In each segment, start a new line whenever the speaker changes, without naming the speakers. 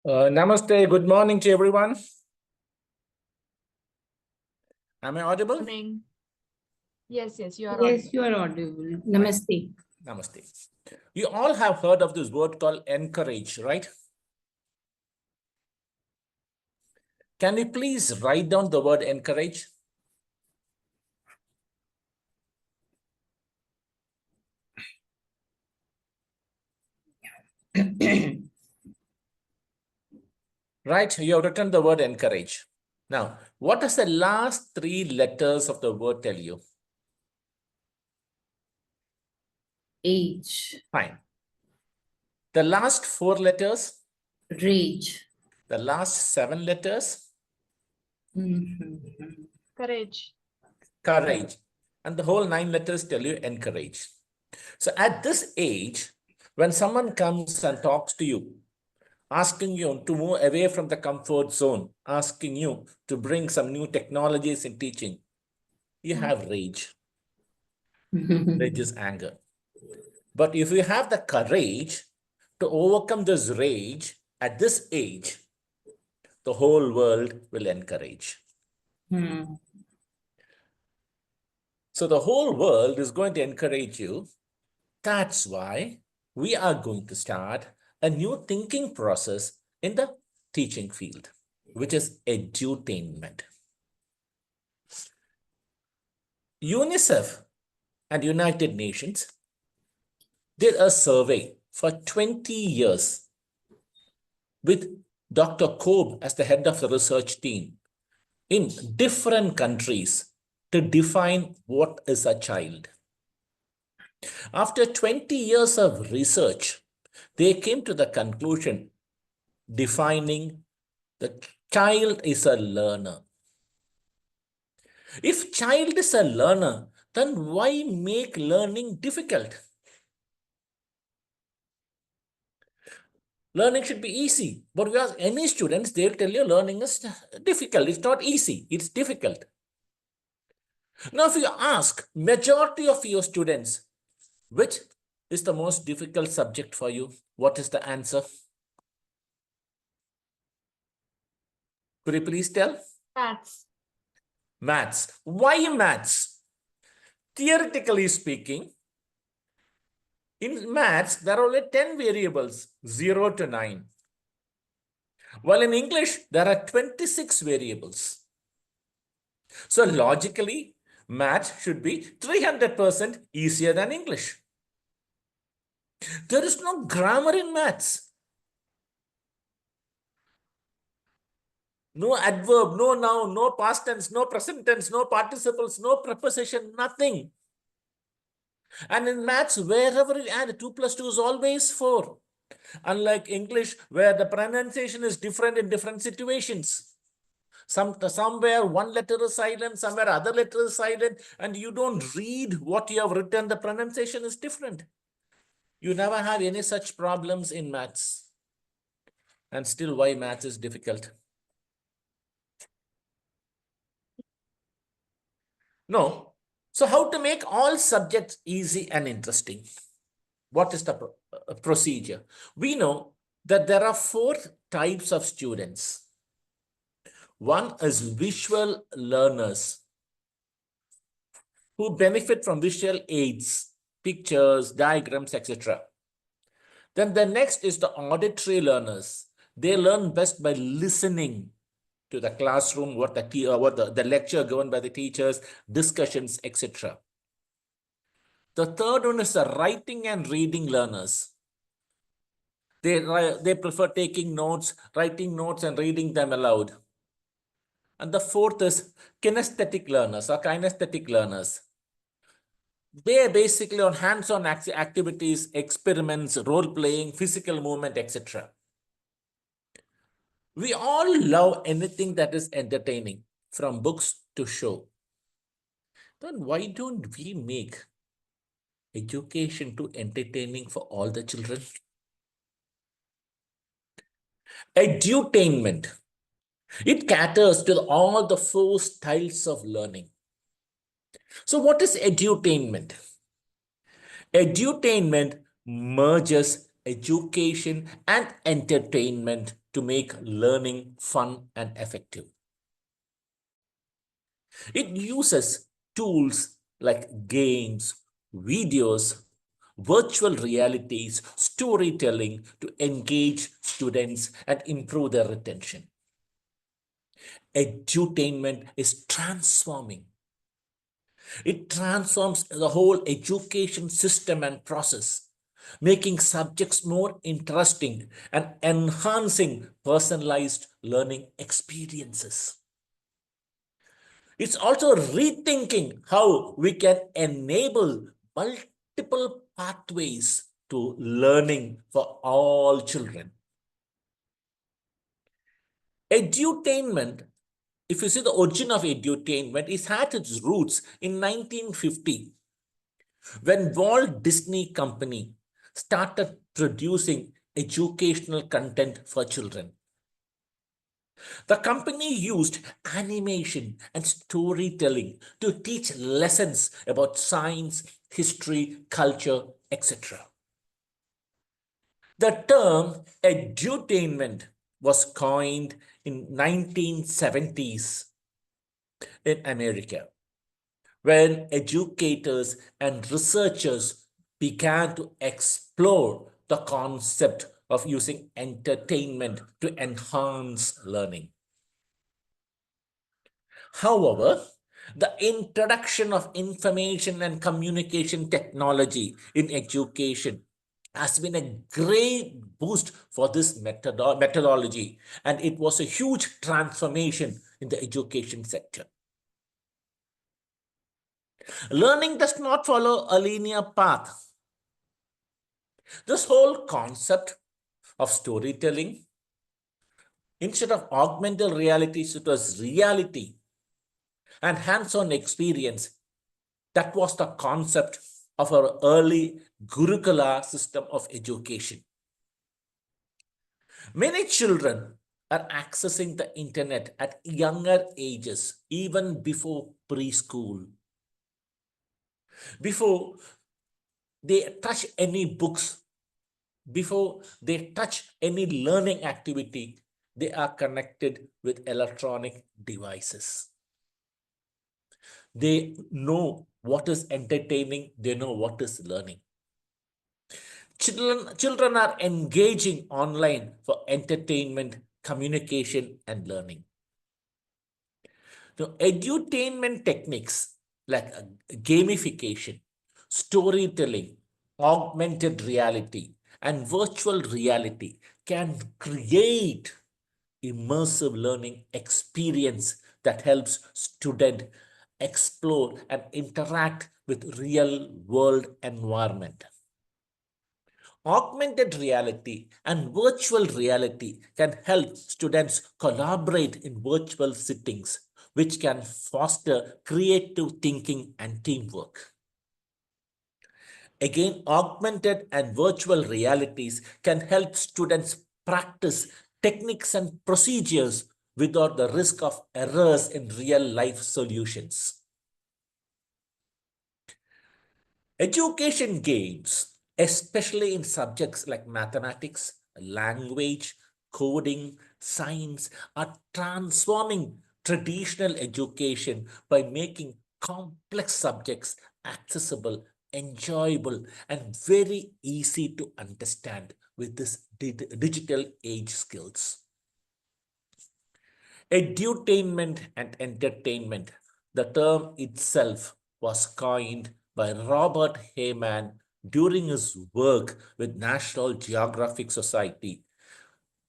Namaste. Good morning to everyone. Am I audible?
Morning. Yes, you are
Yes,
audible.
you are audible. Namaste.
Namaste. You all have heard of this word called encourage, right? Can you please write down the word encourage? Right, you have written the word encourage. Now, what does the last three letters of the word tell you?
Age.
Fine. The last four letters?
Rage.
The last seven letters?
Courage.
Courage. And the whole 9 letters tell you encourage. So at this age, when someone comes and talks to you, asking you to move away from the comfort zone, asking you to bring some new technologies in teaching, you have rage. Rage is anger. But if you have the courage to overcome this rage at this age, the whole world will encourage. So the whole world is going to encourage you. That's why we are going to start a new thinking process in the teaching field, which is edutainment. UNICEF and United Nations did a survey for 20 years with Dr. Kobe as the head of the research team in different countries to define what is a child. After 20 years of research, they came to the conclusion defining the child is a learner. If child is a learner, then why make learning difficult? Learning should be easy. But if you ask any students, they'll tell you learning is difficult. It's not easy. It's difficult. Now, if you ask majority of your students, which is the most difficult subject for you, what is the answer? Could you please tell?
Maths.
Maths. Why maths? Theoretically speaking, in maths, there are only 10 variables, 0 to 9. While in English, there are 26 variables. So logically, maths should be 300% easier than English. There is no grammar in maths. No adverb, no noun, no past tense, no present tense, no participles, no preposition, nothing. And in maths, wherever you add 2 plus 2 is always 4. Unlike English, where the pronunciation is different in different situations. Somewhere one letter is silent, somewhere other letter is silent, and you don't read what you have written, the pronunciation is different. You never have any such problems in maths. And still, why maths is difficult? No. So how to make all subjects easy and interesting? What is the procedure? We know that there are 4 types of students. One is visual learners who benefit from visual aids, pictures, diagrams, etc. Then the next is the auditory learners. They learn best by listening to the classroom, what the lecture given by the teachers, discussions, etc. The third one is the writing and reading learners. They prefer taking notes, writing notes and reading them aloud. And the fourth is kinesthetic learners or kinesthetic learners. They are basically on hands-on activities, experiments, role-playing, physical movement, etc. We all love anything that is entertaining, from books to show. Then why don't we make education too entertaining for all the children? Edutainment. It caters to all the 4 styles of learning. So what is edutainment? Edutainment merges education and entertainment to make learning fun and effective. It uses tools like games, videos, virtual realities, storytelling to engage students and improve their retention. Edutainment is transforming. It transforms the whole education system and process, making subjects more interesting and enhancing personalized learning experiences. It's also rethinking how we can enable multiple pathways to learning for all children. Edutainment, if you see the origin of edutainment, it had its roots in 1950 when Walt Disney Company started producing educational content for children. The company used animation and storytelling to teach lessons about science, history, culture, etc. The term edutainment was coined in 1970s in America, when educators and researchers began to explore the concept of using entertainment to enhance learning. However, the introduction of information and communication technology in education has been a great boost for this methodology, and it was a huge transformation in the education sector. Learning does not follow a linear path. This whole concept of storytelling, instead of augmented realities, it was reality and hands-on experience. That was the concept of our early Gurukula system of education. Many children are accessing the internet at younger ages, even before preschool. Before they touch any books, before they touch any learning activity, they are connected with electronic devices. They know what is entertaining, they know what is learning. Children are engaging online for entertainment, communication, and learning. So, edutainment techniques like gamification, storytelling, augmented reality, and virtual reality can create immersive learning experience that helps students explore and interact with real world environment. Augmented reality and virtual reality can help students collaborate in virtual settings, which can foster creative thinking and teamwork. Again, augmented and virtual realities can help students practice techniques and procedures without the risk of errors in real life solutions. Education games, especially in subjects like mathematics, language, coding, science, are transforming traditional education by making complex subjects accessible, enjoyable, and very easy to understand with this digital age skills. Edutainment and entertainment, the term itself was coined by Robert Heyman during his work with National Geographic Society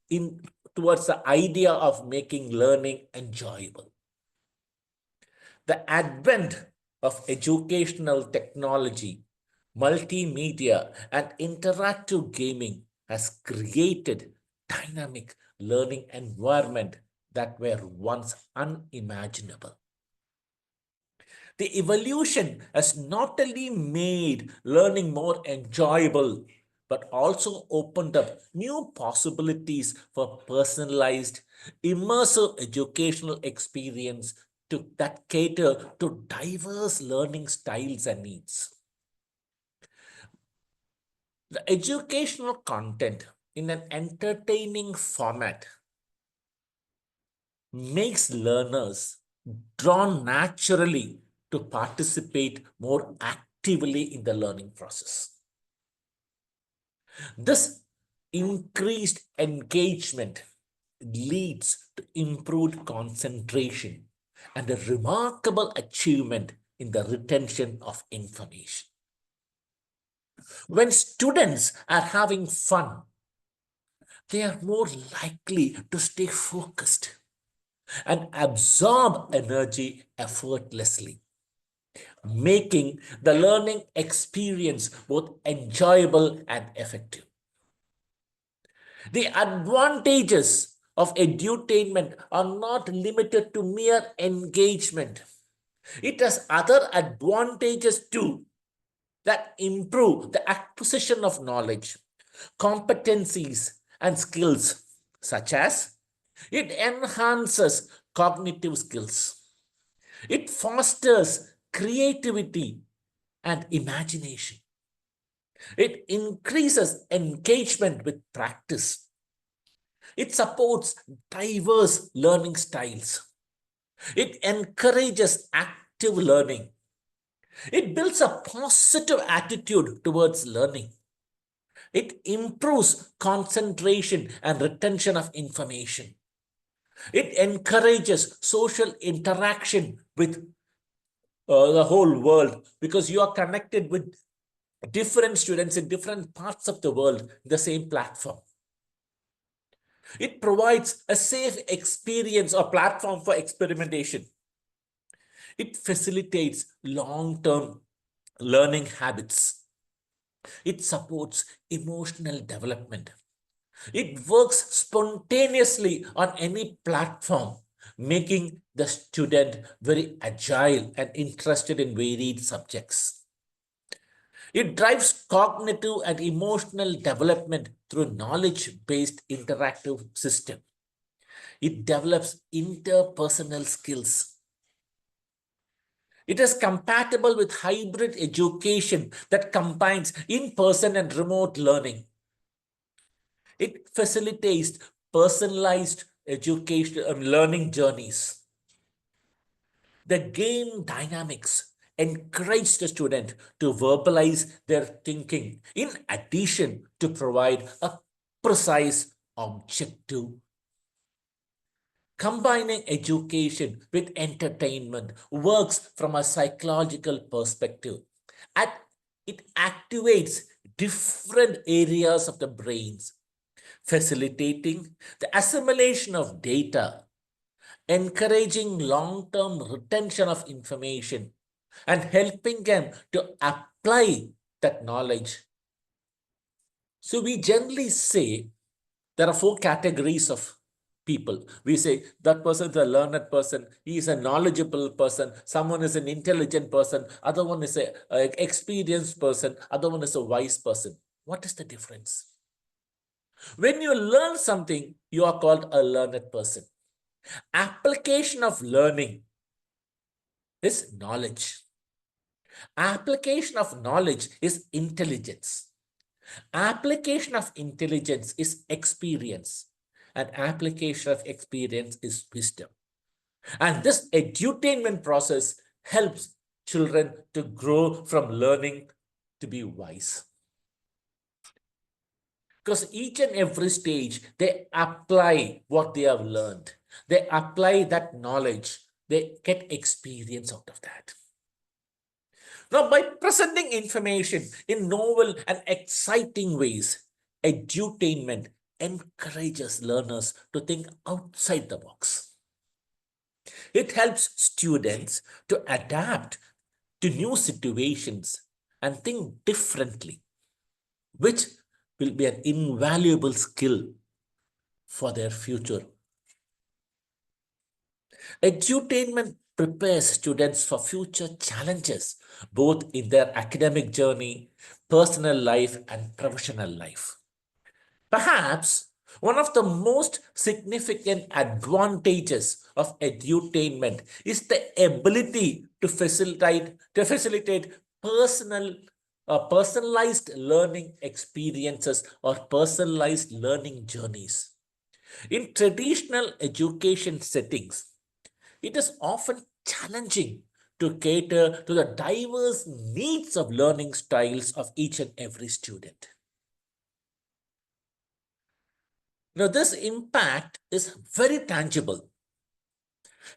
in towards the idea of making learning enjoyable. The advent of educational technology, multimedia, and interactive gaming has created dynamic learning environment that were once unimaginable. The evolution has not only made learning more enjoyable, but also opened up new possibilities for personalized, immersive educational experience that cater to diverse learning styles and needs. The educational content in an entertaining format makes learners drawn naturally to participate more actively in the learning process. This increased engagement leads to improved concentration and a remarkable achievement in the retention of information. When students are having fun, they are more likely to stay focused and absorb energy effortlessly, making the learning experience both enjoyable and effective. The advantages of edutainment are not limited to mere engagement. It has other advantages too that improve the acquisition of knowledge, competencies, and skills, such as it enhances cognitive skills, it fosters creativity and imagination, it increases engagement with practice, it supports diverse learning styles, it encourages active learning, it builds a positive attitude towards learning. It improves concentration and retention of information. It encourages social interaction with the whole world because you are connected with different students in different parts of the world in the same platform. It provides a safe experience or platform for experimentation. It facilitates long-term learning habits. It supports emotional development. It works spontaneously on any platform, making the student very agile and interested in varied subjects. It drives cognitive and emotional development through knowledge-based interactive system. It develops interpersonal skills. It is compatible with hybrid education that combines in-person and remote learning. It facilitates personalized education and learning journeys. The game dynamics encourage the student to verbalize their thinking in addition to provide a precise objective. Combining education with entertainment works from a psychological perspective. It activates different areas of the brains, facilitating the assimilation of data, encouraging long-term retention of information, and helping them to apply that knowledge. So we generally say there are 4 categories of people. We say that person is a learned person, he is a knowledgeable person, someone is an intelligent person, other one is an experienced person, other one is a wise person. What is the difference? When you learn something, you are called a learned person. Application of learning is knowledge. Application of knowledge is intelligence. Application of intelligence is experience. And application of experience is wisdom. And this edutainment process helps children to grow from learning to be wise. Because each and every stage, they apply what they have learned. They apply that knowledge. They get experience out of that. Now, by presenting information in novel and exciting ways, edutainment encourages learners to think outside the box. It helps students to adapt to new situations and think differently, which will be an invaluable skill for their future. Edutainment prepares students for future challenges, both in their academic journey, personal life, and professional life. Perhaps one of the most significant advantages of edutainment is the ability to facilitate personal personalized learning experiences or personalized learning journeys. In traditional education settings, it is often challenging to cater to the diverse needs of learning styles of each and every student. Now, this impact is very tangible.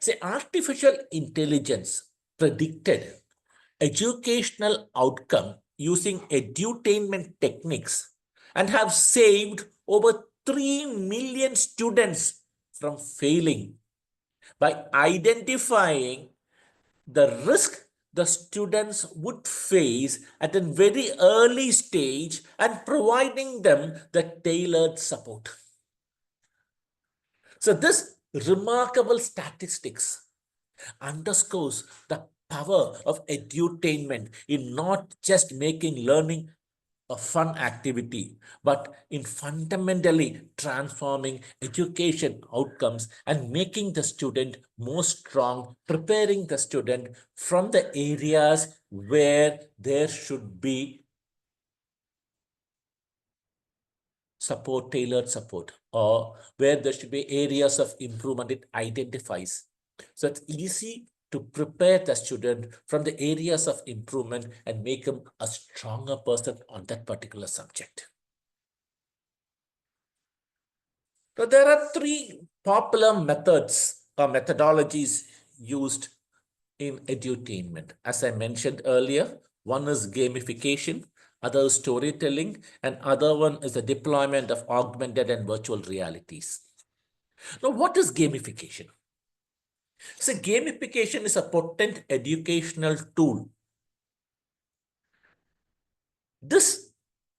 See, artificial intelligence predicted educational outcome using edutainment techniques and have saved over 3 million students from failing by identifying the risk the students would face at a very early stage and providing them the tailored support. So this remarkable statistics underscores the power of edutainment in not just making learning a fun activity, but in fundamentally transforming education outcomes and making the student more strong, preparing the student from the areas where there should be support, tailored support, or where there should be areas of improvement it identifies. So it's easy to prepare the student from the areas of improvement and make him a stronger person on that particular subject. So there are 3 popular methods or methodologies used in edutainment. As I mentioned earlier, one is gamification, other is storytelling, and other one is the deployment of augmented and virtual realities. Now, what is gamification? So gamification is a potent educational tool. This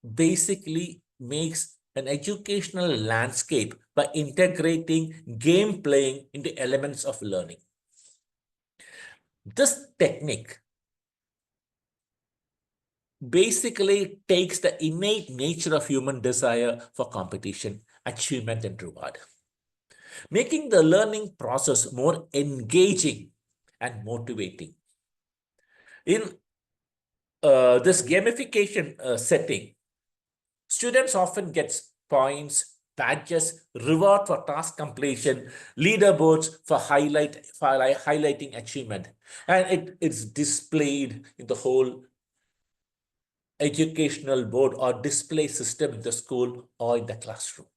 basically makes an educational landscape by integrating game playing into elements of learning. This technique basically takes the innate nature of human desire for competition, achievement, and reward, making the learning process more engaging and motivating. In this gamification setting, students often get points, badges, reward for task completion, leaderboards for highlighting achievement, and it's displayed in the whole educational board or display system in the school or in the classroom.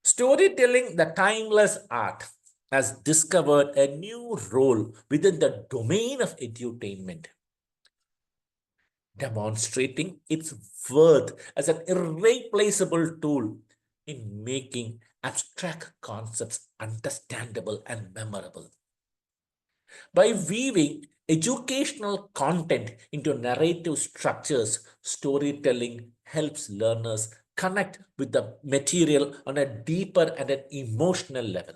Storytelling, the timeless art, has discovered a new role within the domain of edutainment, demonstrating its worth as an irreplaceable tool in making abstract concepts understandable and memorable. By weaving educational content into narrative structures, storytelling helps learners connect with the material on a deeper and an emotional level.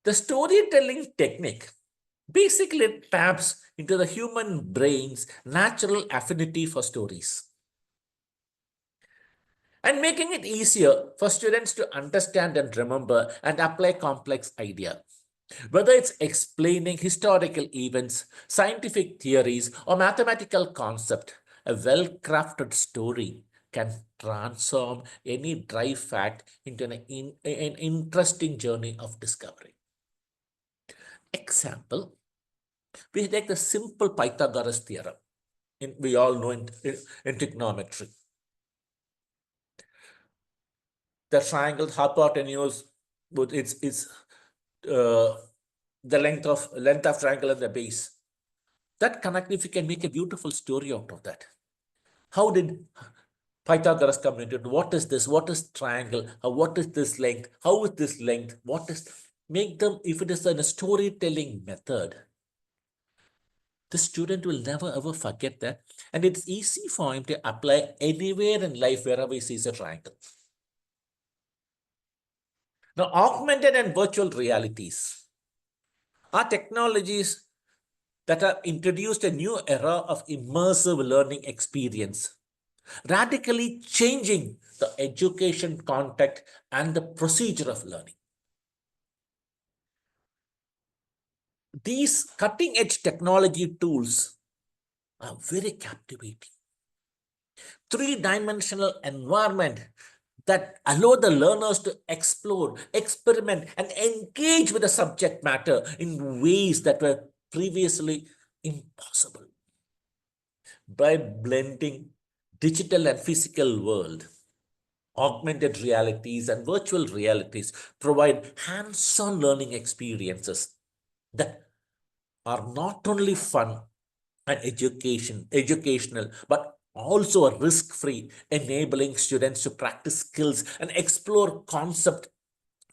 The storytelling technique basically taps into the human brain's natural affinity for stories and making it easier for students to understand and remember and apply complex ideas. Whether it's explaining historical events, scientific theories, or mathematical concept, a well-crafted story can transform any dry fact into an interesting journey of discovery. Example, we take the simple Pythagoras theorem. We all know in trigonometry. The triangle hypotenuse with its the length of triangle at the base. That connect, if you can make a beautiful story out of that. How did Pythagoras come into it? What is this? What is triangle? What is this length? How is this length? What is, make them, if it is in a storytelling method, the student will never ever forget that. And it's easy for him to apply anywhere in life wherever he sees a triangle. Now, augmented and virtual realities are technologies that have introduced a new era of immersive learning experience, radically changing the education context and the procedure of learning. these cutting edge technology tools are very captivating. Three-dimensional environment that allow the learners to explore, experiment, and engage with the subject matter in ways that were previously impossible. By blending digital and physical world, augmented realities and virtual realities provide hands-on learning experiences that are not only fun and educational, but also risk-free, enabling students to practice skills and explore concepts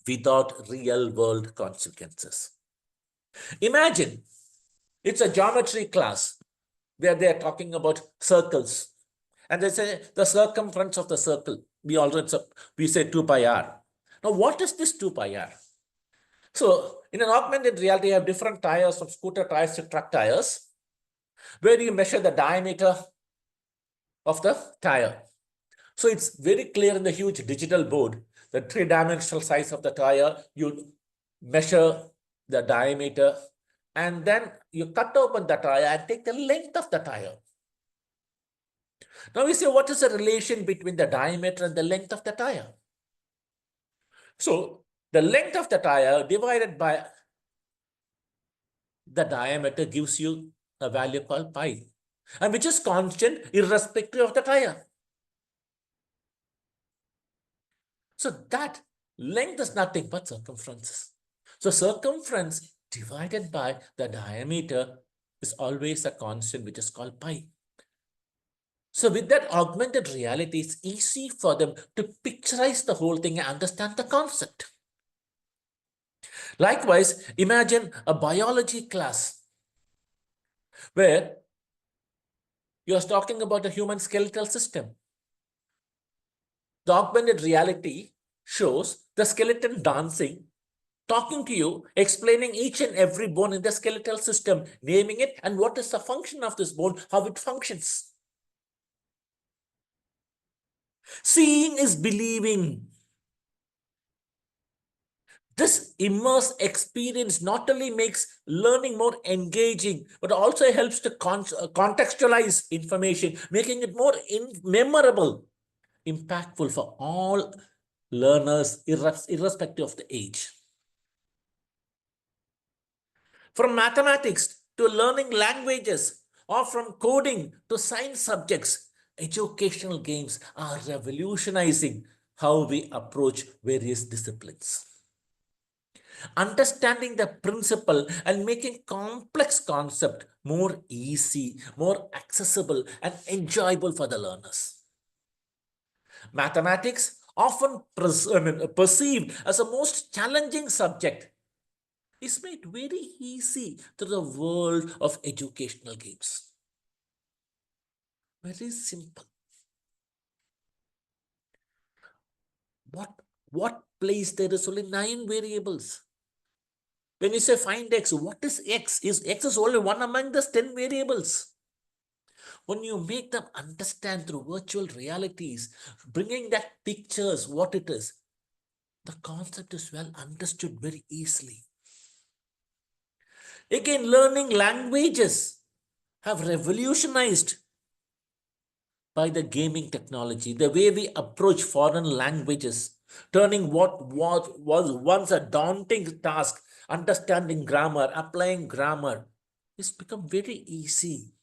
without real-world consequences. Imagine it's a geometry class where they are talking about circles, and they say the circumference of the circle. We say 2 pi r. Now, what is this 2 pi r? So, in an augmented reality, you have different tires, from scooter tires to truck tires, where you measure the diameter of the tire. So it's very clear in the huge digital board, the three-dimensional size of the tire, you measure the diameter, and then you cut open the tire and take the length of the tire. Now we say, what is the relation between the diameter and the length of the tire? So the length of the tire divided by the diameter gives you a value called pi, and which is constant irrespective of the tire. So that length is nothing but circumference. So circumference divided by the diameter is always a constant, which is called pi. So with that augmented reality, it's easy for them to picturize the whole thing and understand the concept. Likewise, imagine a biology class where you're talking about a human skeletal system. The augmented reality shows the skeleton dancing, talking to you, explaining each and every bone in the skeletal system, naming it, and what is the function of this bone, how it functions. Seeing is believing. This immersive experience not only makes learning more engaging, but also helps to contextualize information, making it more memorable, impactful for all learners, irrespective of the age. From mathematics to learning languages, or from coding to science subjects, educational games are revolutionizing how we approach various disciplines. Understanding the principle and making complex concept more easy, more accessible, and enjoyable for the learners. Mathematics, often perceived as a most challenging subject, is made very easy through the world of educational games. Very simple. What place there is only 9 variables. When you say find x, what is x? X is only one among the 10 variables. When you make them understand through virtual realities, bringing that pictures, what it is, the concept is well understood very easily. Again, learning languages have revolutionized by the gaming technology, the way we approach foreign languages, turning what was once a daunting task, understanding grammar, applying grammar, it's become very easy.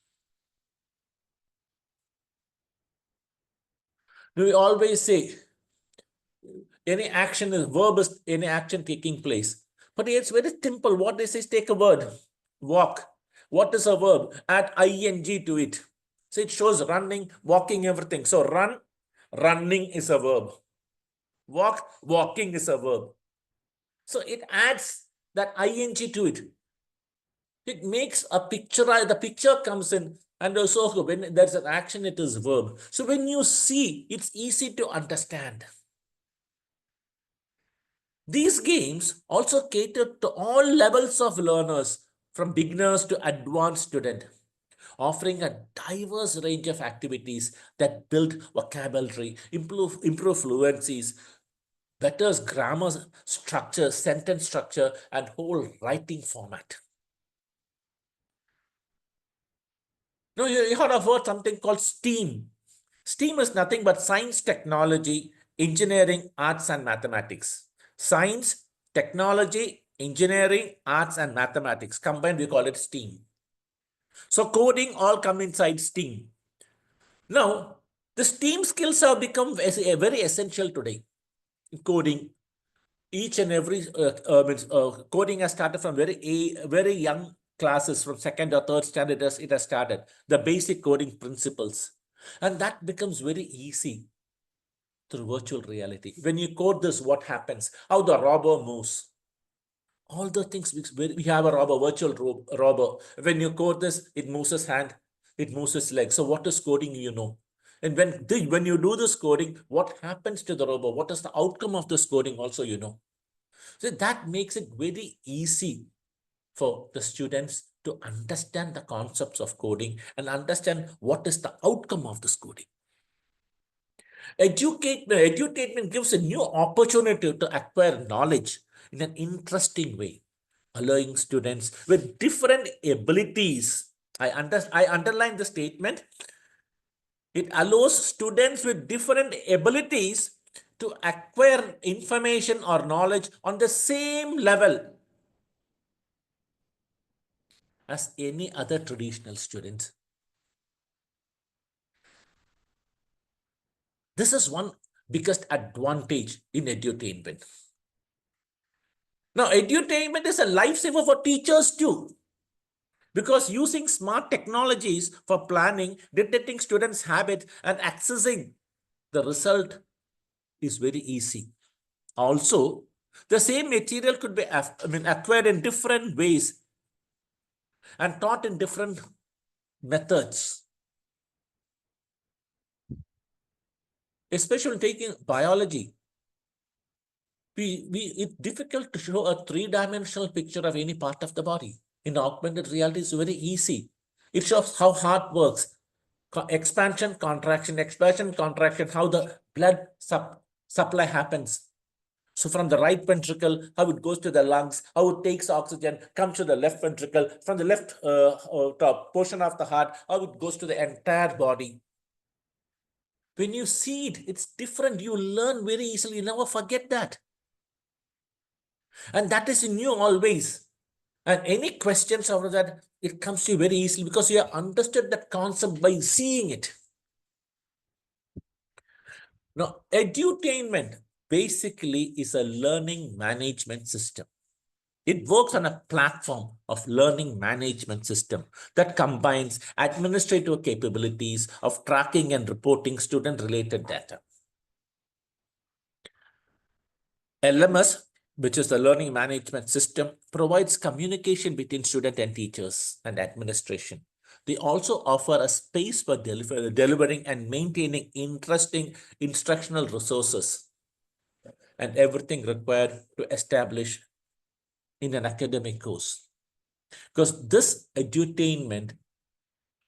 We always say any action is verb is any action taking place. But it's very simple. What they say is take a word, walk. What is a verb? Add ing to it. So it shows running, walking, everything. So run, running is a verb. Walk, walking is a verb. So it adds that ing to it. It makes a picture, the picture comes in, and also when there's an action, it is verb. So when you see, it's easy to understand. These games also cater to all levels of learners, from beginners to advanced student, offering a diverse range of activities that build vocabulary, improve fluencies, betters grammar structure, sentence structure, and whole writing format. No, you heard of word something called STEAM. STEAM is nothing but science, technology, engineering, arts, and mathematics. Science, technology, engineering, arts, and mathematics. Combined, we call it STEAM. So coding all come inside STEAM. Now, the STEAM skills have become very essential today. Coding, each and every coding has started from very young classes, from second or third standard. It has started the basic coding principles, and that becomes very easy through virtual reality. When you code this, what happens? How the robber moves? All the things we have a robber, virtual robber. When you code this, it moves his hand, it moves his leg. So what is coding? You know. And when you do this coding, what happens to the robber? What is the outcome of this coding? Also, you know. So that makes it very easy for the students to understand the concepts of coding and understand what is the outcome of this coding. Edutainment gives a new opportunity to acquire knowledge in an interesting way, allowing students with different abilities. I underline the statement. It allows students with different abilities to acquire information or knowledge on the same level as any other traditional student. This is one biggest advantage in edutainment. Now, edutainment is a lifesaver for teachers too, because using smart technologies for planning, detecting students' habits, and accessing the result is very easy. Also, the same material could be acquired in different ways and taught in different methods. Especially taking biology, it's difficult to show a three-dimensional picture of any part of the body. In augmented reality, it's very easy. It shows how heart works, expansion, contraction, how the blood supply happens. So from the right ventricle, how it goes to the lungs, how it takes oxygen, comes to the left ventricle, from the left top portion of the heart, how it goes to the entire body. When you see it, it's different. You learn very easily. You never forget that. And that is in you always. And any questions over that, it comes to you very easily because you have understood that concept by seeing it. Now, edutainment basically is a learning management system. It works on a platform of learning management system that combines administrative capabilities of tracking and reporting student-related data. LMS, which is the learning management system, provides communication between student and teachers and administration. They also offer a space for delivering and maintaining interesting instructional resources and everything required to establish in an academic course. Because this edutainment,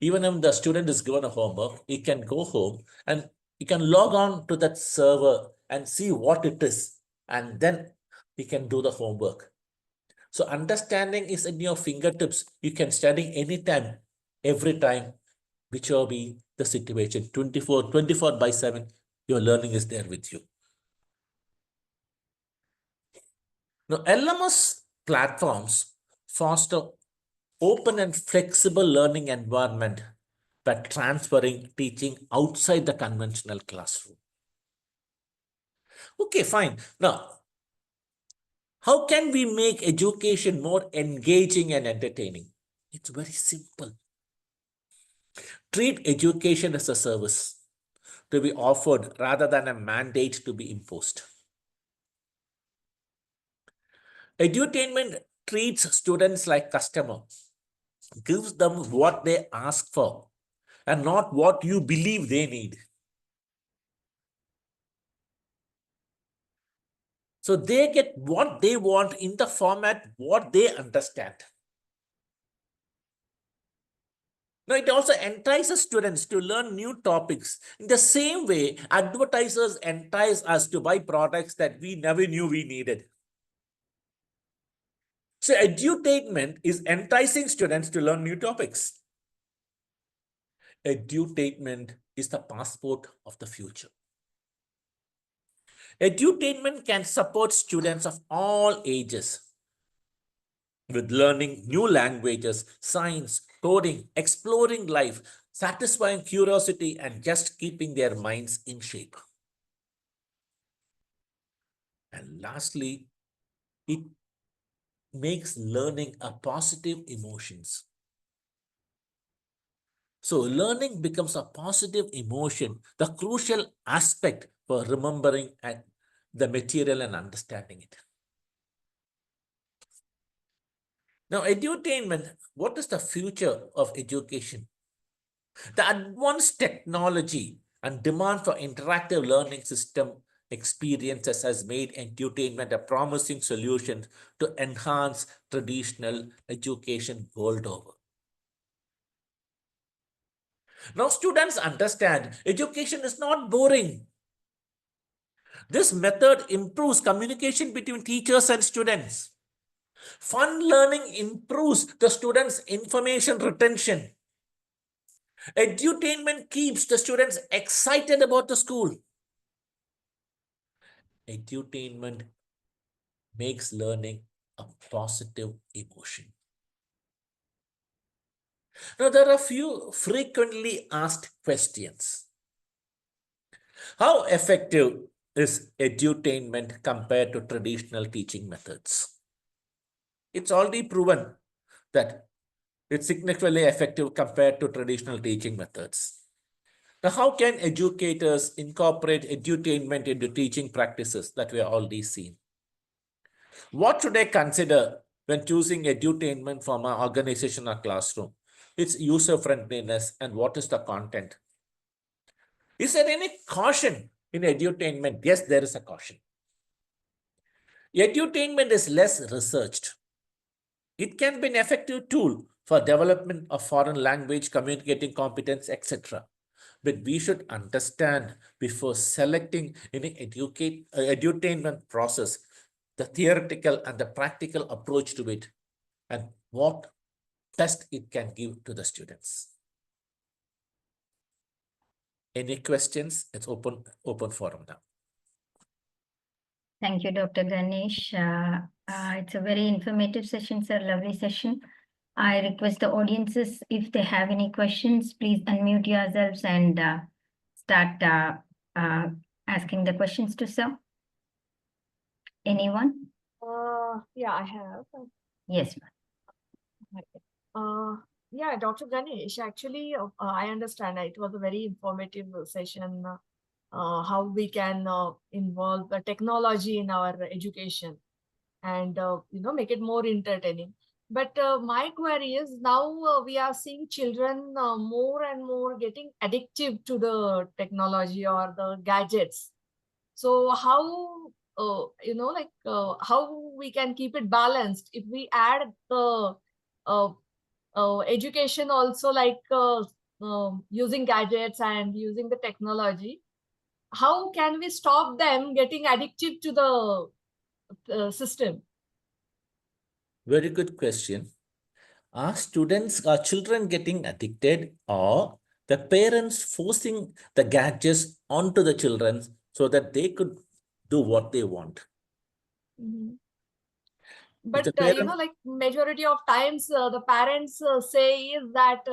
even if the student is given a homework, he can go home and he can log on to that server and see what it is, and then he can do the homework. So understanding is in your fingertips. You can study anytime, every time, whichever be the situation. 24/7, your learning is there with you. Now, LMS platforms foster open and flexible learning environment by transferring teaching outside the conventional classroom. Okay, fine. Now, how can we make education more engaging and entertaining? It's very simple. Treat education as a service to be offered rather than a mandate to be imposed. Edutainment treats students like customers, gives them what they ask for and not what you believe they need. So they get what they want in the format, what they understand. Now, it also entices students to learn new topics. In the same way, advertisers entice us to buy products that we never knew we needed. So edutainment is enticing students to learn new topics. edutainment is the passport of the future. Edutainment can support students of all ages with learning new languages, science, coding, exploring life, satisfying curiosity, and just keeping their minds in shape. And lastly, it makes learning a positive emotions. So learning becomes a positive emotion, the crucial aspect for remembering the material and understanding it. Now, edutainment, what is the future of education? The advanced technology and demand for interactive learning system experiences has made edutainment a promising solution to enhance traditional education world over. Now, students understand education is not boring. This method improves communication between teachers and students. Fun learning improves the students' information retention. Edutainment keeps the students excited about the school. Edutainment makes learning a positive emotion. Now, there are a few frequently asked questions. How effective is edutainment compared to traditional teaching methods? It's already proven that it's significantly effective compared to traditional teaching methods. Now, how can educators incorporate edutainment into teaching practices that we have already seen? What should I consider when choosing edutainment for my organization or classroom? Its user friendliness and what is the content? Is there any caution in edutainment? Yes, there is a caution. Edutainment is less researched. It can be an effective tool for development of foreign language, communicating competence, etc. But we should understand before selecting any edutainment process, the theoretical and the practical approach to it, and what test it can give to the students. Any questions? It's open forum now.
Thank you, Dr. Ganesh. It's a very informative session, sir. Lovely session. I request the audiences, if they have any questions, please unmute yourselves and start asking the questions to sir. Anyone?
Yeah, I have.
Yes, ma'am.
Yeah, Dr. Ganesh, actually, I understand it was a very informative session, how we can involve the technology in our education and, make it more entertaining. But my query is now we are seeing children more and more getting addictive to the technology or the gadgets. So how, how we can keep it balanced if we add the uh, education also, like using gadgets and using the technology, how can we stop them getting addictive to the system?
Very good question. Are children getting addicted, or the parents forcing the gadgets onto the children so that they could do what they want?
Mhm.
If
But
the parent,
like majority of times the parents say is that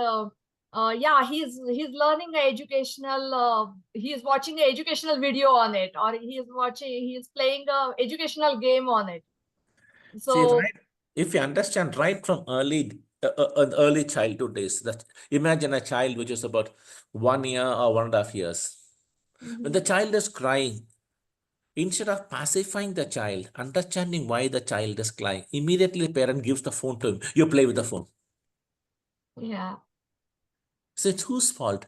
yeah, he's learning a educational he's watching an educational video on it, or he's playing a educational game on it.
see,
So
right, if you understand right from early childhood days, that imagine a child which is about 1 year or 1.5 years. When the child is crying, instead of pacifying the child, understanding why the child is crying, immediately the parent gives the phone to him. You play with the phone.
yeah.
So it's whose fault?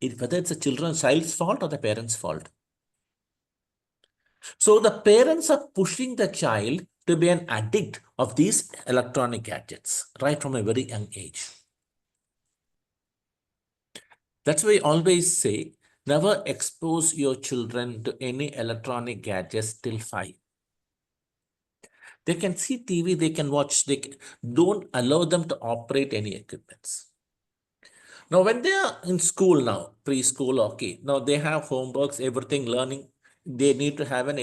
Whether it's a child's fault or the parent's fault. So the parents are pushing the child to be an addict of these electronic gadgets right from a very young age. That's why I always say, never expose your children to any electronic gadgets till 5. They can see TV, they can watch, don't allow them to operate any equipments. Now, when they are in school now, preschool, okay, now they have homeworks, everything, learning, they need to have an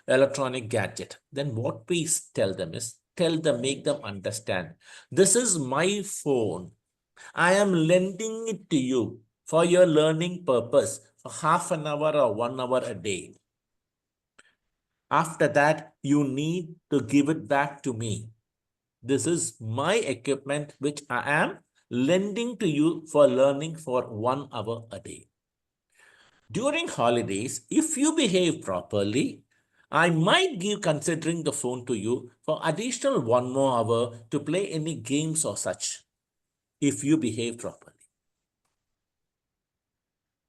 electronic gadget. Then what we tell them is, make them understand, this is my phone. I am lending it to you for your learning purpose for half an hour or 1 hour a day. After that, you need to give it back to me. This is my equipment which I am lending to you for learning for 1 hour a day. During holidays, if you behave properly, I might give considering the phone to you for additional 1 more hour to play any games or such, if you behave properly.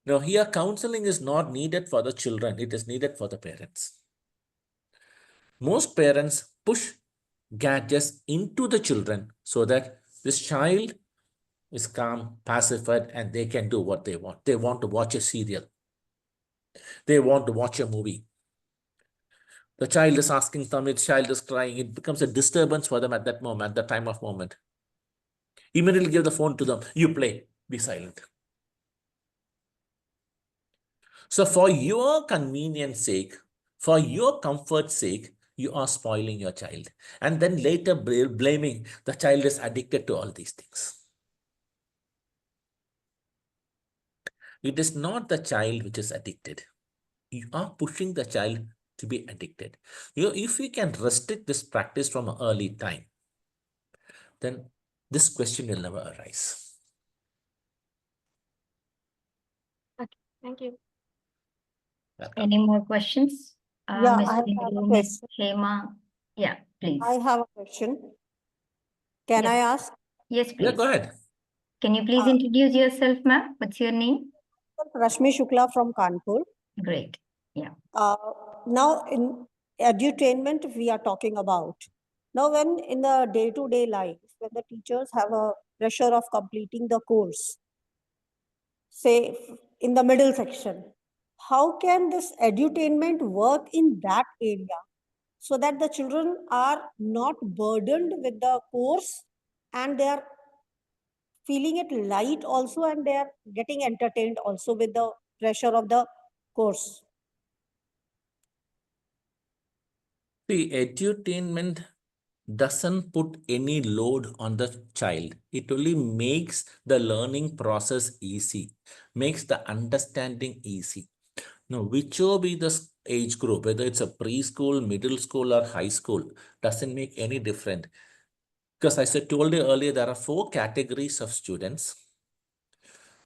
Now here, counseling is not needed for the children, it is needed for the parents. Most parents push gadgets into the children so that this child is calm, pacified, and they can do what they want. They want to watch a serial. They want to watch a movie. The child is asking something, the child is crying. It becomes a disturbance for them at that moment, the time of moment. Immediately give the phone to them. You play, be silent. So for your convenience sake, for your comfort sake, you are spoiling your child. And then later blaming the child is addicted to all these things. It is not the child which is addicted. You are pushing the child to be addicted. If you can restrict this practice from an early time, then this question will never arise.
Thank you.
Welcome.
Any more questions?
Yeah,
Miss
I have
Bindu,
a
Miss
question.
Hema. Yeah, please.
I have a question. Can
Yes.
I ask?
Yes,
Yeah,
please.
go ahead.
Can you please introduce yourself, ma'am? What's your name?
Rashmi Shukla from Kanpur.
Great. Yeah.
Now in edutainment we are talking about. Now when in the day-to-day life, when the teachers have a pressure of completing the course, say in the middle section, how can this edutainment work in that area so that the children are not burdened with the course and they are feeling it light also and they are getting entertained also with the pressure of the course?
See, edutainment doesn't put any load on the child. It only makes the learning process easy, makes the understanding easy. Now, whichever be the age group, whether it's a preschool, middle school, or high school, doesn't make any difference. Because as I told you earlier, there are 4 categories of students.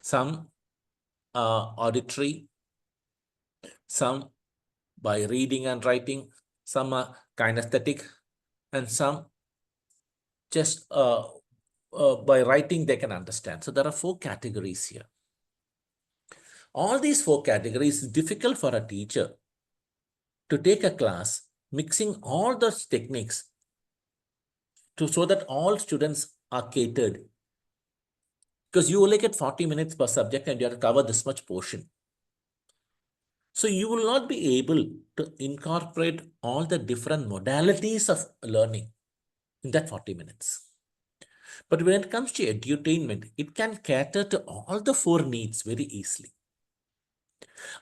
Some auditory, some by reading and writing, some are kinesthetic, and some just by writing they can understand. So there are 4 categories here. All these 4 categories is difficult for a teacher to take a class mixing all those techniques so that all students are catered. Because you only get 40 minutes per subject and you have to cover this much portion. So you will not be able to incorporate all the different modalities of learning in that 40 minutes. But when it comes to edutainment, it can cater to all the 4 needs very easily.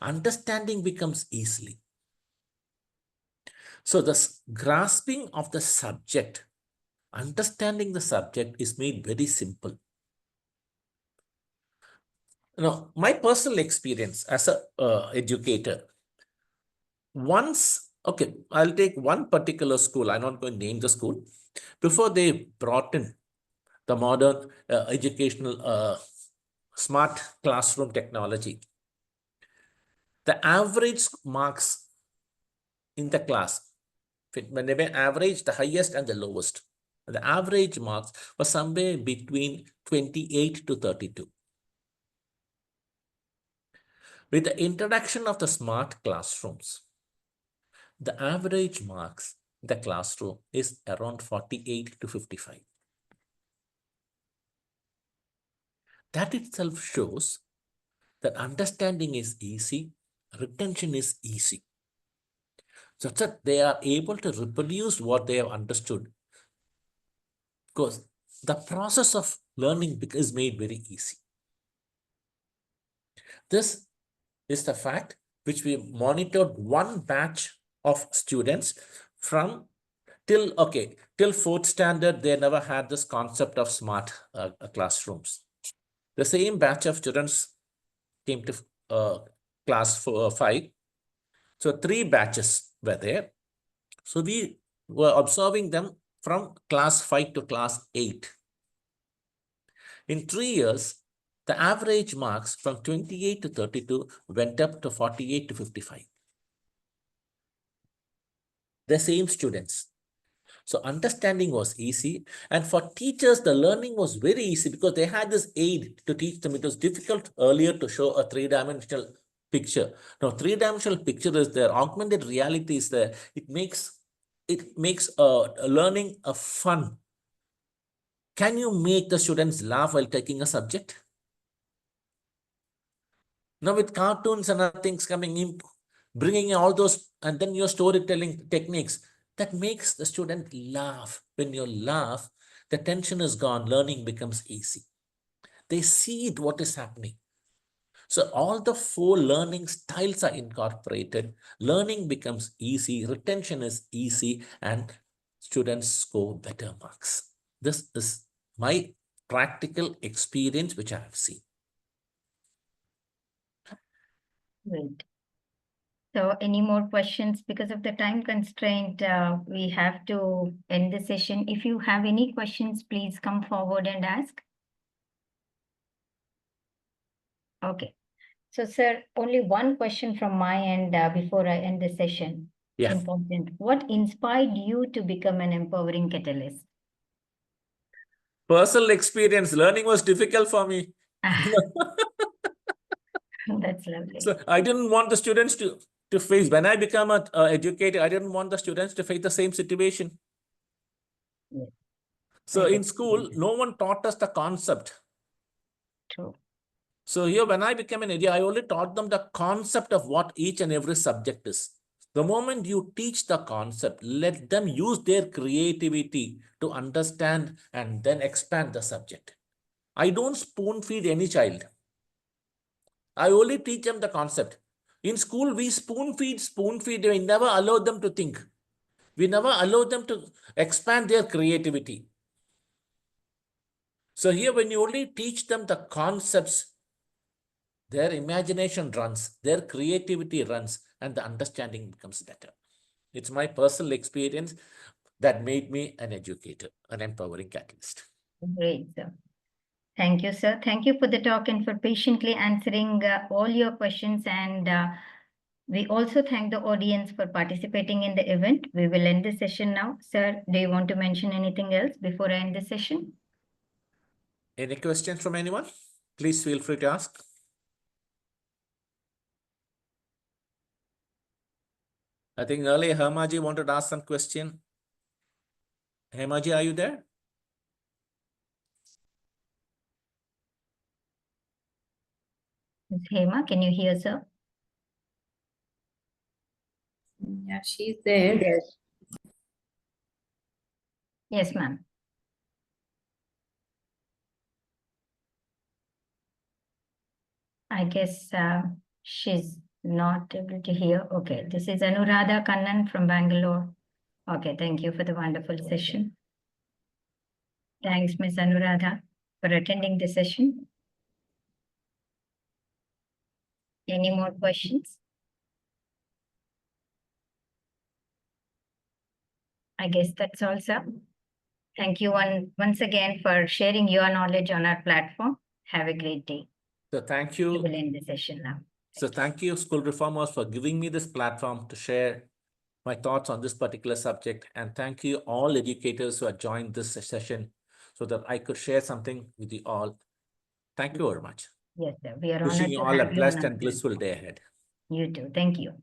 Understanding becomes easily. So the grasping of the subject, understanding the subject is made very simple. Now, my personal experience as a educator, once, okay, I'll take one particular school. I'm not going to name the school. Before they brought in the modern educational smart classroom technology, the average marks in the class, when they were average, the highest and the lowest, the average marks were somewhere between 28 to 32. With the introduction of the smart classrooms, the average marks in the classroom is around 48 to 55. That itself shows that understanding is easy, retention is easy. So that they are able to reproduce what they have understood. Because the process of learning is made very easy. This is the fact which we monitored one batch of students from till 4th standard. They never had this concept of smart classrooms. The same batch of students came to class 5. So 3 batches were there. So we were observing them from class 5 to class 8. In 3 years, the average marks from 28 to 32 went up to 48 to 55. The same students. So understanding was easy. And for teachers, the learning was very easy because they had this aid to teach them. It was difficult earlier to show a 3-dimensional picture. Now, 3-dimensional picture is there. Augmented reality is there. It makes learning a fun. Can you make the students laugh while taking a subject? Now with cartoons and other things coming in, bringing in all those, and then your storytelling techniques, that makes the student laugh. When you laugh, the tension is gone, learning becomes easy. They see it, what is happening. So all the 4 learning styles are incorporated. Learning becomes easy, retention is easy, and students score better marks. This is my practical experience, which I have seen.
Great. So any more questions? Because of the time constraint, we have to end the session. If you have any questions, please come forward and ask. Okay. So, sir, only one question from my end before I end the session.
Yeah.
Important. What inspired you to become an empowering catalyst?
Personal experience, learning was difficult for me.
That's lovely.
So I didn't want the students to face, when I become an educator, I didn't want the students to face the same situation.
Yeah.
So
I
in
get
school,
it.
no one taught us the concept.
True.
So here, when I became an educator, I only taught them the concept of what each and every subject is. The moment you teach the concept, let them use their creativity to understand and then expand the subject. I don't spoon feed any child. I only teach them the concept. In school, we spoon feed. We never allow them to think. We never allow them to expand their creativity. So here, when you only teach them the concepts, their imagination runs, their creativity runs, and the understanding becomes better. It's my personal experience that made me an educator, an empowering catalyst.
Great, sir. Thank you, sir. Thank you for the talk and for patiently answering all your questions. And we also thank the audience for participating in the event. We will end the session now. Sir, do you want to mention anything else before I end the session?
Any questions from anyone? Please feel free to ask. I think earlier Hemaji wanted to ask some question. Hemaji, are you there?
Ms. Hema, can you hear, sir?
Yeah, she's there.
Yes, ma'am. I guess she's not able to hear. Okay, this is Anuradha Kannan from Bangalore. Okay, thank you for the wonderful session. Thanks, Ms. Anuradha, for attending the session. Any more questions? I guess that's all, sir. Thank you once again for sharing your knowledge on our platform. Have a great day.
So thank
We
you.
will end the session now.
So thank you, school reformers, for giving me this platform to share my thoughts on this particular subject. And thank you all educators who have joined this session so that I could share something with you all. Thank you very much.
Yes, sir. We are
Wishing
honored
you
to
all a
have you on
blessed
our
and blissful
platform.
day ahead.
You too. Thank you.